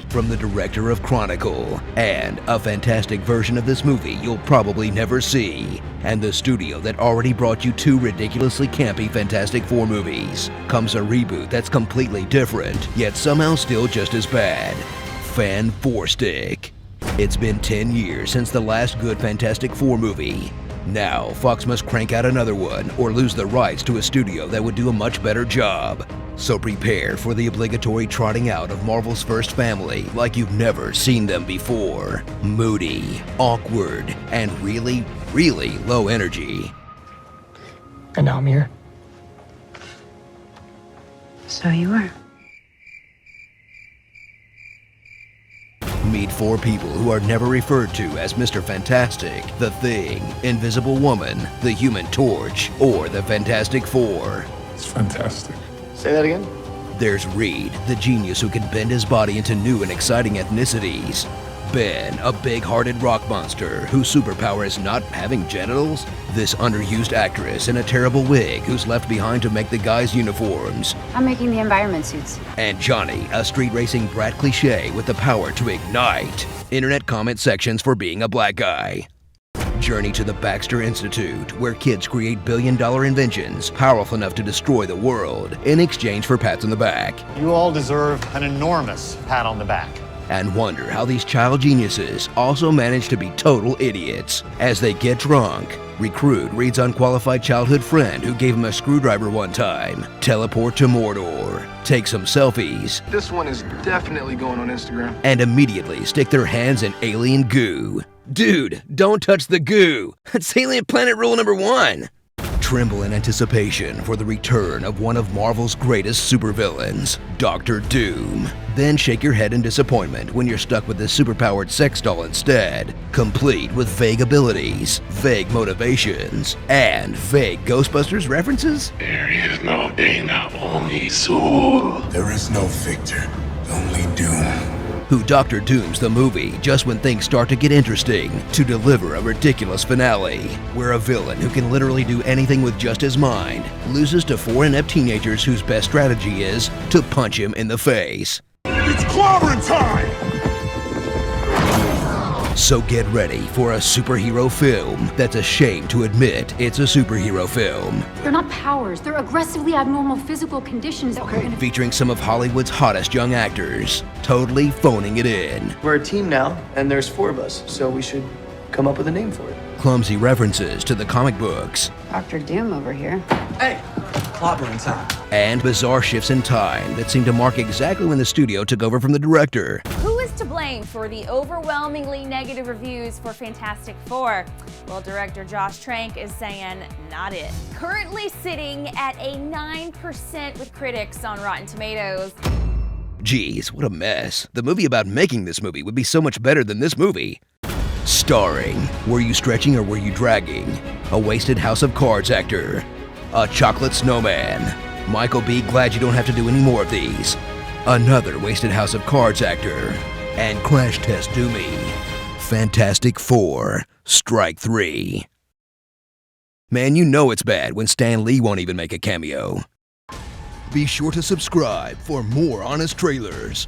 From the director of Chronicle, and a fantastic version of this movie you'll probably never see, and the studio that already brought you two ridiculously campy Fantastic Four movies, comes a reboot that's completely different, yet somehow still just as bad. Fan-4-Stick. It's been 10 years since the last good Fantastic Four movie. Now, Fox must crank out another one or lose the rights to a studio that would do a much better job. So prepare for the obligatory trotting out of Marvel's first family like you've never seen them before. Moody, awkward, and really, really low energy. And now I'm here. So you are. Meet four people who are never referred to as Mr. Fantastic, The Thing, Invisible Woman, The Human Torch, or the Fantastic Four. It's fantastic. Say that again? There's Reed, the genius who can bend his body into new and exciting ethnicities. Ben, a big-hearted rock monster whose superpower is not having genitals. This underused actress in a terrible wig who's left behind to make the guys' uniforms. I'm making the environment suits. And Johnny, a street racing brat cliche with the power to ignite. Internet comment sections for being a black guy. Journey to the Baxter Institute, where kids create billion-dollar inventions powerful enough to destroy the world in exchange for pats on the back. You all deserve an enormous pat on the back. And wonder how these child geniuses also manage to be total idiots. As they get drunk, recruit Reed's unqualified childhood friend who gave him a screwdriver one time, teleport to Mordor, take some selfies, This one is definitely going on Instagram. and immediately stick their hands in alien goo. Dude, don't touch the goo. That's alien planet rule number 1. Tremble in anticipation for the return of one of Marvel's greatest supervillains, Dr. Doom. Then shake your head in disappointment when you're stuck with this superpowered sex doll instead, complete with vague abilities, vague motivations, and vague Ghostbusters references? There is no Dana, only Soul. There is no victor, only doom. Who Dr. Dooms the movie just when things start to get interesting to deliver a ridiculous finale, where a villain who can literally do anything with just his mind loses to 4 inept teenagers whose best strategy is to punch him in the face. It's clobbering time! So get ready for a superhero film that's ashamed to admit it's a superhero film. They're not powers. They're aggressively abnormal physical conditions that we're gonna... Featuring some of Hollywood's hottest young actors, totally phoning it in. We're a team now, and there's 4 of us, so we should come up with a name for it. Clumsy references to the comic books. Dr. Doom over here. Hey, clobbering time. And bizarre shifts in time that seem to mark exactly when the studio took over from the director. Who is to blame for the overwhelmingly negative reviews for Fantastic Four? Well, director Josh Trank is saying not it. Currently sitting at a 9% with critics on Rotten Tomatoes. Geez, what a mess. The movie about making this movie would be so much better than this movie. Starring, were you stretching or were you dragging? A wasted House of Cards actor. A chocolate snowman. Michael B. glad you don't have to do any more of these. Another wasted House of Cards actor. And Crash Test Doomy. Fantastic Four, Strike 3. Man, you know it's bad when Stan Lee won't even make a cameo. Be sure to subscribe for more honest trailers.